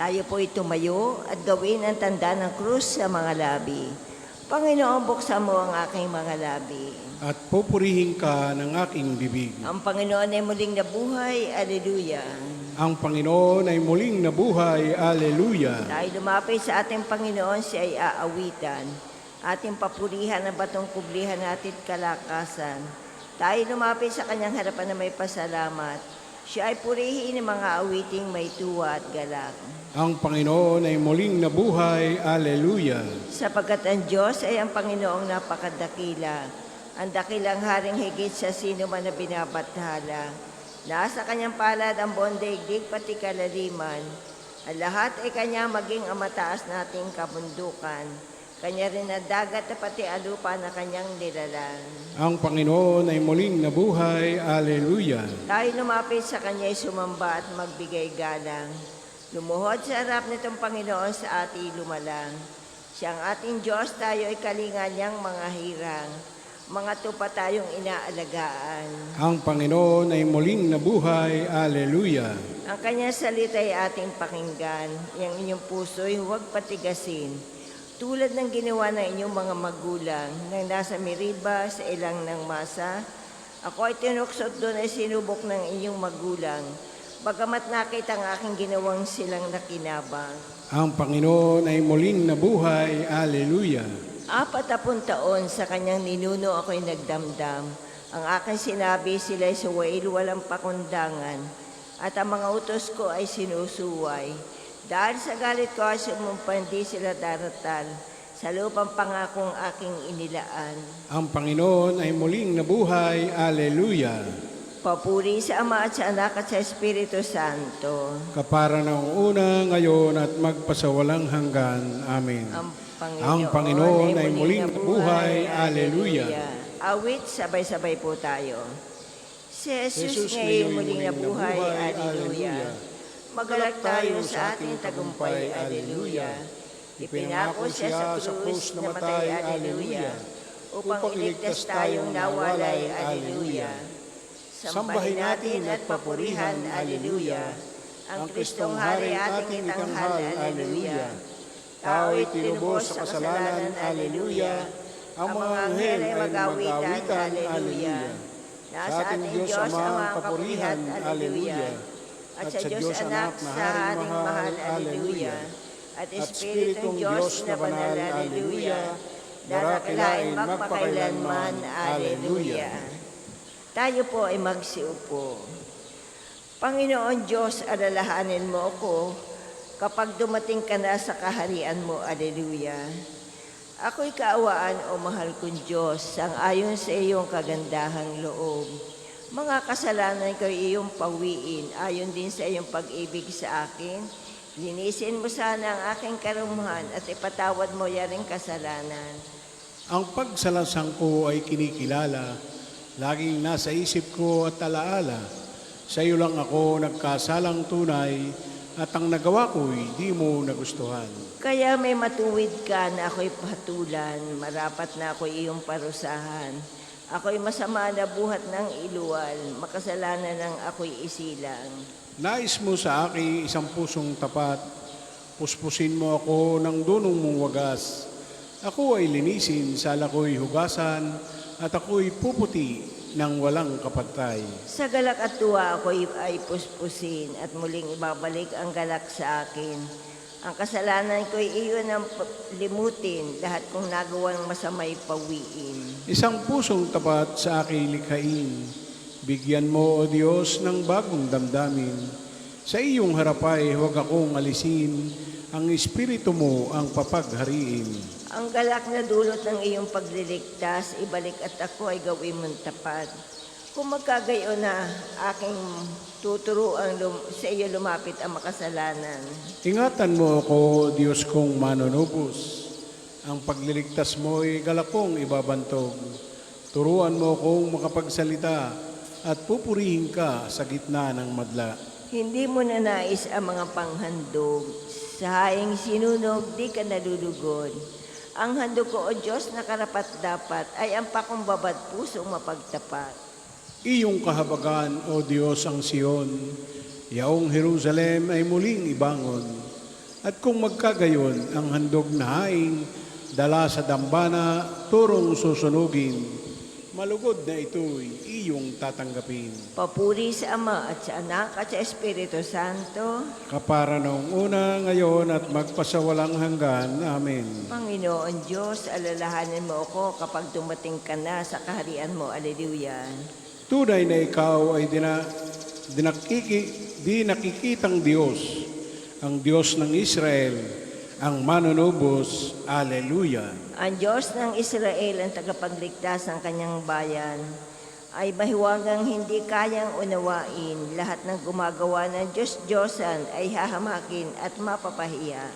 Tayo po tumayo at gawin ang tanda ng krus sa mga labi. Panginoon, buksan mo ang aking mga labi. At pupurihin ka ng aking bibig. Ang Panginoon ay muling nabuhay. Aleluya. Ang Panginoon ay muling nabuhay. Aleluya. Tayo lumapit sa ating Panginoon, siya ay aawitan. Ating papurihan ang batong kublihan natin kalakasan. Tayo lumapit sa kanyang harapan na may pasalamat. Siya ay purihin ng mga awiting may tuwa at galak. Ang Panginoon ay muling nabuhay. Aleluya. Sapagkat ang Diyos ay ang Panginoong napakadakila. Ang dakilang haring higit sa sino man na binabathala. Nasa kanyang palad ang buong daigdig pati kalaliman. Ang lahat ay kanya maging ang mataas nating kabundukan. Kanya rin ang dagat at pati ang lupa na kanyang nilalang. Ang Panginoon ay muling nabuhay. Aleluya. Tayo lumapit sa kanya'y sumamba at magbigay galang. Lumuhod sa harap nitong Panginoon sa ating lumalang. Siyang ating Diyos, tayo ay kalinga niyang mga hirang. Mga tupa tayong inaalagaan. Ang Panginoon ay muling nabuhay. Aleluya. Ang kanyang salita ay ating pakinggan. Yang inyong puso'y huwag patigasin. Tulad ng ginawa ng inyong mga magulang nang nasa Meriba sa ilang ng masa, ako ay tinuksot doon ay sinubok ng inyong magulang, bagamat nakita ang aking ginawang silang nakinabang. Ang Panginoon ay muling nabuhay. Aleluya. 40 taon sa kanyang ninuno ako'y nagdamdam. Ang aking sinabi sila'y suwail walang pakundangan, at ang mga utos ko ay sinusuway. Dahil sa galit ko ay sumumpan, di sila daratal sa lupang pangakong aking inilaan. Ang Panginoon ay muling nabuhay. Aleluya. Papuri sa Ama at sa Anak at sa Espiritu Santo. Kapara ng una, ngayon at magpasawalang hanggan. Amen. Ang Panginoon ay muling nabuhay. Aleluya. Awit, sabay-sabay po tayo. Si Jesus ngayon muling nabuhay. Aleluya. Magalak tayo sa ating tagumpay. Aleluya. Ipinako siya sa krus, namatay. Aleluya. Upang iligtas tayong nawalay. Aleluya. Sambahin natin at papurihan. Aleluya. Ang Kristong Hari ating itanghal. Aleluya. Tao'y tinubos sa kasalanan. Aleluya. Ang mga anghel ay mag-awitan. Aleluya. Nasa ating Diyos ang mga papurihan. Aleluya. At sa Diyos Anak na Haring Mahal. Aleluya. At Espiritong Diyos na Banal. Aleluya. Darakilain magpakailanman. Aleluya. Tayo po ay magsiupo. Panginoon Diyos, alalahanin mo ako kapag dumating ka na sa kaharian mo. Aleluya. Ako'y kaawaan o mahal kong Diyos, sang-ayon sa iyong kagandahang loob. Mga kasalanan ko iyong pawiin, ayon din sa iyong pag-ibig sa akin. Linisin mo sana ang aking karumuhan at ipatawad mo yaring kasalanan. Ang pagsalasang ko ay kinikilala, laging nasa isip ko at alaala. Sa iyo lang ako nagkasalang tunay, at ang nagawa ko'y di mo nagustuhan. Kaya may matuwid ka na ako'y patulan, marapat na ako'y iyong parusahan. Ako'y masama na buhat ng iluwal, makasalanan ng ako'y isilang. Nais mo sa akin isang pusong tapat, puspusin mo ako ng dunong mong wagas. Ako ay linisin, sala ko'y hugasan, at ako'y puputi ng walang kapantay. Sa galak at tuwa ako'y ay puspusin, at muling ibabalik ang galak sa akin. Ang kasalanan ko'y iyon ang limutin, lahat kong nagawang masamay pawiin. Isang pusong tapat sa aking likhain, bigyan mo, O Diyos, ng bagong damdamin. Sa iyong harapay, huwag akong alisin, ang Espiritu mo ang papaghariin. Ang galak na dulot ng iyong pagliligtas, ibalik at ako ay gawin mong tapat. Kung magkagayon na aking tuturuan sa iyo lumapit ang makasalanan. Ingatan mo ako, Diyos kong manunubos. Ang pagliligtas mo ay galak kong ibabantog. Turuan mo akong makapagsalita at pupurihin ka sa gitna ng madla. Hindi mo na nais ang mga panghandog. Sa haing sinunog, di ka nalulugod. Ang handog ko, O Diyos, na karapat-dapat ay ang pakumbabad pusong mapagtapat. Iyong kahabagan, O Diyos, ang Siyon, yaong Jerusalem ay muling ibangon. At kung magkagayon, ang handog na haing dala sa dambana, turong susunugin, malugod na ito'y iyong tatanggapin. Papuri sa Ama at sa Anak at sa Espiritu Santo. Kapara noong una, ngayon at magpasawalang hanggan. Amen. Panginoon Diyos, alalahanin mo ako kapag dumating ka na sa kaharian mo. Alleluia. Tunay na ikaw ay di nakikitang Diyos, ang Diyos ng Israel, ang manunubos. Alleluia. Ang Diyos ng Israel ang tagapagligtas ng kanyang bayan ay mahiwagang hindi kayang unawain. Lahat ng gumagawa ng Diyos-Diyosan ay hahamakin at mapapahiya.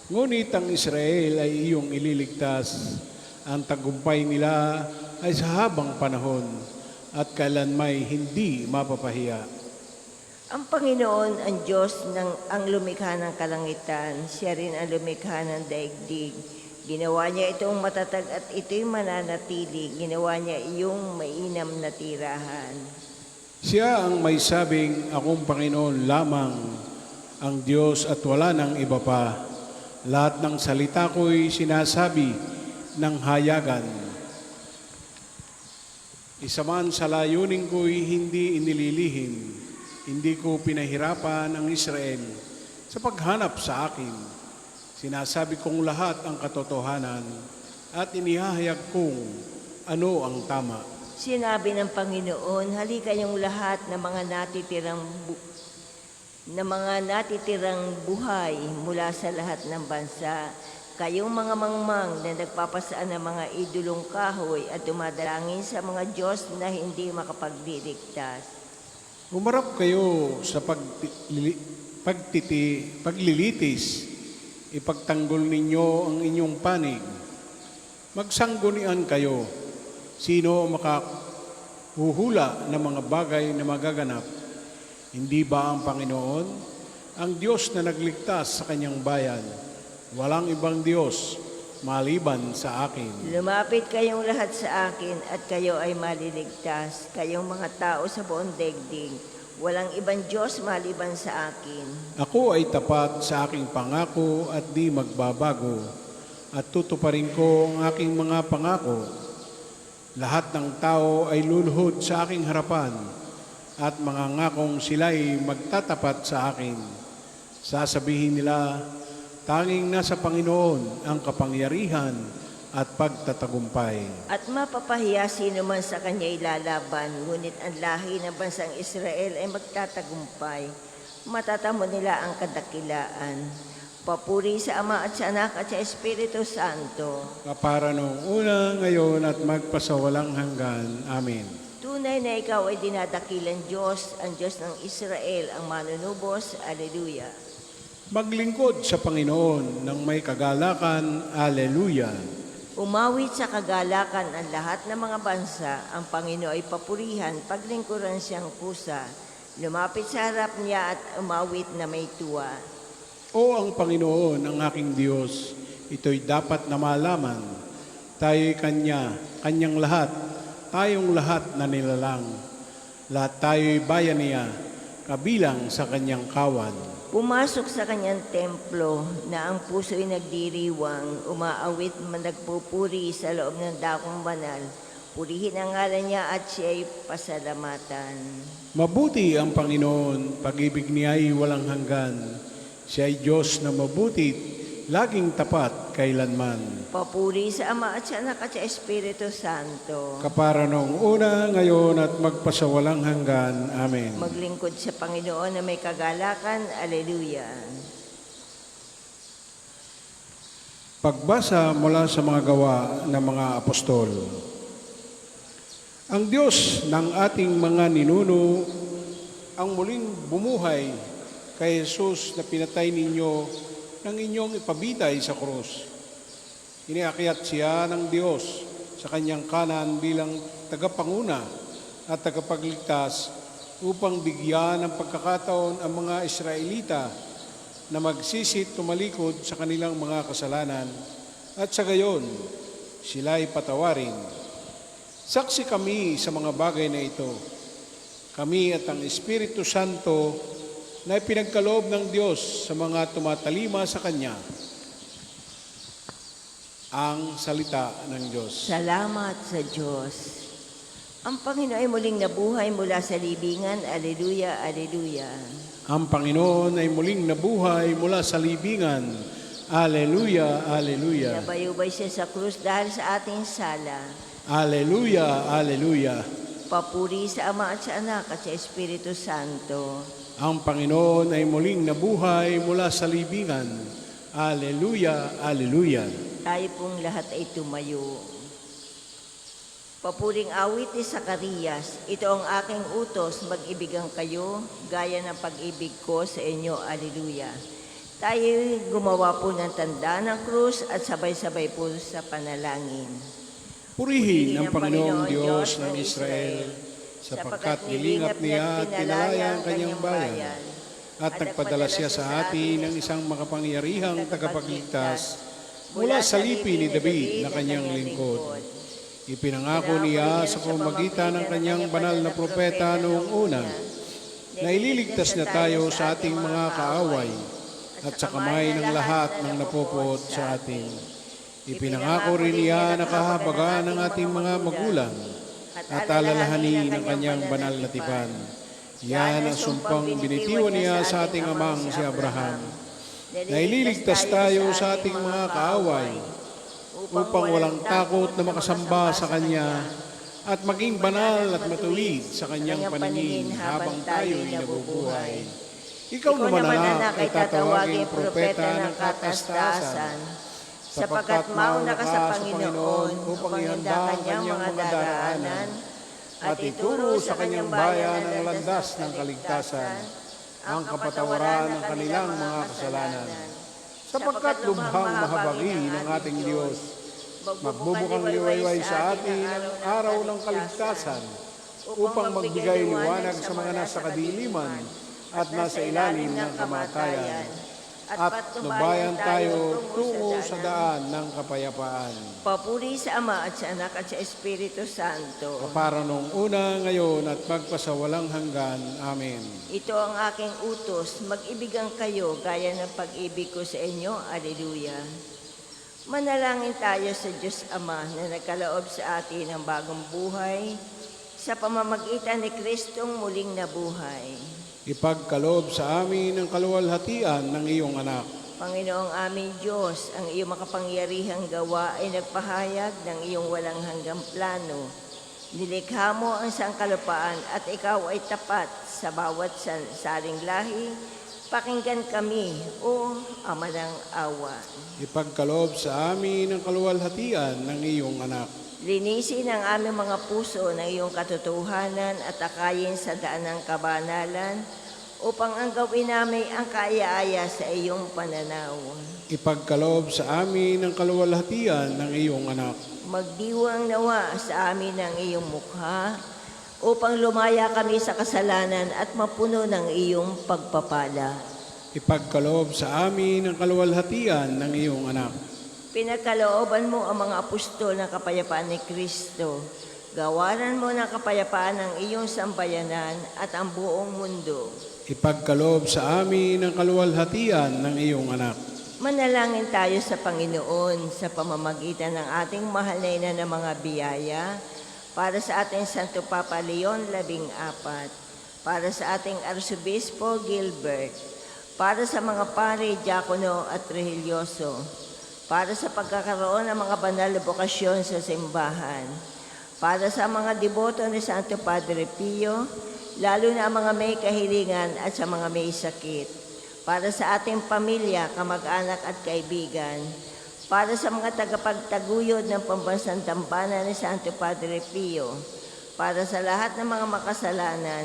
Ngunit ang Israel ay iyong ililigtas. Ang tagumpay nila ay sa habang panahon at kailanmay hindi mapapahiya. Ang Panginoon, ang Diyos ang lumikha ng kalangitan, siya rin ang lumikha ng daigdig. Ginawa niya itong matatag at ito'y mananatili. Ginawa niya iyong mainam na tirahan. Siya ang may sabing, akong Panginoon lamang, ang Diyos at wala nang iba pa. Lahat ng salita ko'y sinasabi ng hayagan. Isa man sa layunin ko'y hindi inililihim. Hindi ko pinahirapan ang Israel sa paghanap sa akin. Sinasabi kong lahat ang katotohanan at inihahayag kong ano ang tama. Sinabi ng Panginoon, halika kayong lahat ng mga natitirang buhay mula sa lahat ng bansa. Kayong mga mangmang na nagpapasaan ng mga idolong kahoy at dumadalangin sa mga Diyos na hindi makapagliligtas. Umarap kayo sa paglilitis, ipagtanggol ninyo ang inyong panig. Magsanggunian kayo, sino makahuhula ng mga bagay na magaganap. Hindi ba ang Panginoon, ang Diyos na nagligtas sa kanyang bayan? Walang ibang Diyos maliban sa akin. Lumapit kayong lahat sa akin at kayo ay maliligtas. Kayong mga tao sa buong daigdig, walang ibang Diyos maliban sa akin. Ako ay tapat sa aking pangako at di magbabago, at tutuparin ko ang aking mga pangako. Lahat ng tao ay luluhod sa aking harapan, at mga ngakong sila'y magtatapat sa akin. Sasabihin nila, tanging nasa Panginoon ang kapangyarihan at pagtatagumpay. At mapapahiya sino man sa kanya ilalaban, ngunit ang lahi ng bansang Israel ay magtatagumpay. Matatamo nila ang kadakilaan. Papuri sa Ama at sa Anak at sa Espiritu Santo. Kapara noong una, ngayon at magpasawalang hanggan. Amen. Tunay na ikaw ay dinadakilang Diyos, ang Diyos ng Israel, ang manunubos. Alleluia. Maglingkod sa Panginoon ng may kagalakan. Alleluia. Umawit sa kagalakan ang lahat ng mga bansa, ang Panginoon ay papurihan, paglingkuran siyang pusa. Lumapit sa harap niya at umawit na may tuwa. O ang Panginoon, ang aking Diyos, ito'y dapat na malaman. Tayo'y kanyang lahat, tayong lahat na nilalang. Lahat tayo'y bayan niya, kabilang sa kanyang kawan. Pumasok sa kanyang templo na ang puso'y nagdiriwang, umaawit nagpupuri sa loob ng dakong banal. Purihin ang ngalan niya at siya'y pasalamatan. Mabuti ang Panginoon, pag-ibig niya ay walang hanggan. Siya ay Diyos na mabuti, laging tapat kailanman. Papuri sa Ama at sa Anak at sa Espiritu Santo. Kapara noong una, ngayon at magpasawalang hanggan. Amen. Maglingkod sa Panginoon na may kagalakan. Alleluia. Pagbasa mula sa mga gawa ng mga apostol. Ang Diyos ng ating mga ninuno ang muling bumuhay kay Jesus na pinatay ninyo ng inyong ipabitay sa krus. Iniakyat siya ng Diyos sa kanyang kanan bilang tagapanguna at tagapagligtas upang bigyan ng pagkakataon ang mga Israelita na magsisit tumalikod sa kanilang mga kasalanan at sa gayon sila'y patawarin. Saksi kami sa mga bagay na ito kami at ang Espiritu Santo na ipinagkaloob ng Diyos sa mga tumatalima sa Kanya. Ang salita ng Diyos. Salamat sa Diyos. Ang Panginoon ay muling nabuhay mula sa libingan. Aleluya, aleluya. Ang Panginoon ay muling nabuhay mula sa libingan. Aleluya, aleluya. Nabayubay siya sa krus dahil sa ating sala. Aleluya, aleluya. Papuri sa Ama at sa Anak at sa Espiritu Santo. Ang Panginoon ay muling nabuhay mula sa libingan. Aleluya, aleluya. Tayo pong lahat ay tumayo. Papuring awit ni Zacarias, ito ang aking utos, mag-ibigan kayo, gaya ng pag-ibig ko sa inyo. Aleluya. Tayo gumawa po ng tanda ng krus at sabay-sabay po sa panalangin. Purihin ang Panginoong Diyos ng Israel, sapagkat nilingap niya at pinalaya ang kanyang bayan, at nagpadala siya sa atin ng isang makapangyarihang tagapagligtas mula sa lipi ni David na kanyang lingkod. Ipinangako niya sa pamamagitan ng kanyang banal na propeta noong una na ililigtas na tayo sa ating mga kaaway at sa kamay ng lahat ng napupot sa atin. Ipinangako rin niya na kahabagan ng ating mga magulang at alalahanin ng kanyang banal na tipan. Yan ang sumpang binitiwan niya sa ating amang si Abraham, na ililigtas tayo sa ating mga kaaway upang walang takot na makasamba sa Kanya at maging banal at matuwid sa Kanyang paningin habang tayo'y nabubuhay. Ikaw naman, anak, ay tatawaging propeta ng katastasan, sapagkat mauna ka sa Panginoon upang ihanda ang kanyang mga daraanan at ituro sa kanyang bayan ang landas ng kaligtasan, ang kapatawaran ng kanilang mga kasalanan. Sapagkat lubhang mahabagi ng ating Diyos, magbubukang liwayway sa atin ang araw ng kaligtasan upang magbigay liwanag sa mga nasa kadiliman at nasa ilalim ng kamatayan, at nubayan tayo tungo sa daan ng kapayapaan. Papuri sa Ama at sa Anak at sa Espiritu Santo. Para noong una, ngayon at magpasawalang hanggan. Amen. Ito ang aking utos, mag-ibigan kayo gaya ng pag-ibig ko sa inyo. Aleluya. Manalangin tayo sa Diyos Ama na nagkaloob sa atin ng bagong buhay sa pamamagitan ni Kristong muling nabuhay. Ipagkaloob sa amin ang kaluwalhatian ng iyong anak. Panginoong aming Diyos, ang iyong makapangyarihang gawa ay nagpahayag ng iyong walang hanggang plano. Nilikha mo ang sangkalupaan at ikaw ay tapat sa bawat saring lahi. Pakinggan kami, O Ama ng awa. Ipagkaloob sa amin ang kaluwalhatian ng iyong anak. Linisin ang aming mga puso ng iyong katotohanan at akayin sa daan ng kabanalan upang ang gawin namin ang kaaya-aya sa iyong pananaw. Ipagkaloob sa amin ang kaluwalhatian ng iyong anak. Magdiwang nawa sa amin ang iyong mukha upang lumaya kami sa kasalanan at mapuno ng iyong pagpapala. Ipagkaloob sa amin ang kaluwalhatian ng iyong anak. Pinagkalooban mo ang mga apostol ng kapayapaan ni Kristo. Gawaran mo ng kapayapaan ang iyong sambayanan at ang buong mundo. Ipagkaloob sa amin ang kaluwalhatian ng iyong anak. Manalangin tayo sa Panginoon sa pamamagitan ng ating mahal na ina ng mga biyaya para sa ating Santo Papa Leon 14, para sa ating Arsobispo Gilbert, para sa mga pare, diakono at religyoso, para sa pagkakaroon ng mga banal na bokasyon sa simbahan, para sa mga deboto ni Santo Padre Pio, lalo na ang mga may kahilingan at sa mga may sakit, para sa ating pamilya, kamag-anak at kaibigan, para sa mga tagapagtaguyod ng pambansang dambana ni Santo Padre Pio, para sa lahat ng mga makasalanan,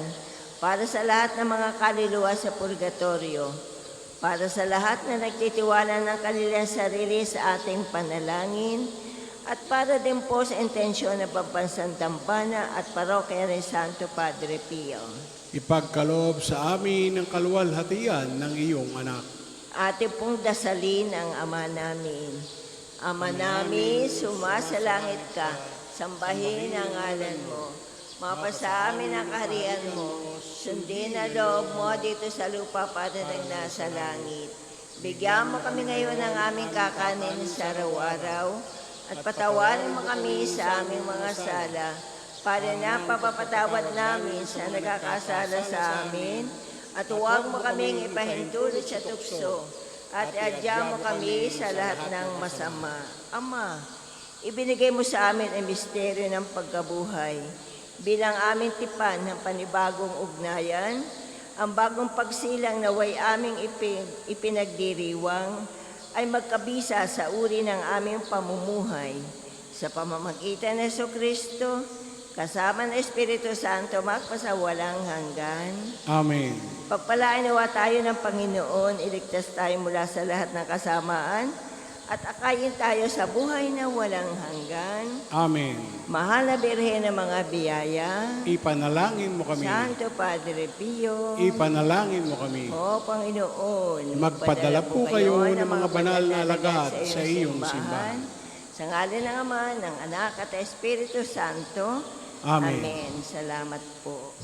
para sa lahat ng mga kaluluwa sa purgatorio, para sa lahat na nagtitiwala ng kanilang sarili sa ating panalangin, at para din po sa intensyon ng pambansang dambana at parokya ni Santo Padre Pio. Ipagkaloob sa amin ang kaluwalhatian ng iyong anak. Ating pong dasalin ang Ama namin. Ama namin, sumasalangit ka, sambahin ang ngalan mo. Mapasa amin ang kaharian mo. Sundin ang loob mo dito sa lupa para nang nasa langit. Bigyan mo kami ngayon ng aming kakanin sa araw-araw at patawarin mo kami sa aming mga sala para na papapatawad namin sa nagkakasala sa amin at huwag mo kaming ipahintulot sa tukso at iadya mo kami sa lahat ng masama. Ama, ibinigay mo sa amin ang misteryo ng pagkabuhay bilang aming tipan ng panibagong ugnayan, ang bagong pagsilang na way aming ipinagdiriwang ay magkabisa sa uri ng aming pamumuhay. Sa pamamagitan ng Jesucristo, kasama ng Espiritu Santo, magpasawalang hanggan. Amen. Pagpalain nawa tayo ng Panginoon, iligtas tayo mula sa lahat ng kasamaan, at akayin tayo sa buhay na walang hanggan. Amen. Mahal na Birhen ng mga biyaya, Ipanalangin mo kami. Santo Padre Pio, Ipanalangin mo kami. O Panginoon, Magpadala po kayo ng mga banal na alagad sa iyong simbahan. Sa ngalan ng Ama, ng Anak at Espiritu Santo. Amen. Amen. Salamat po.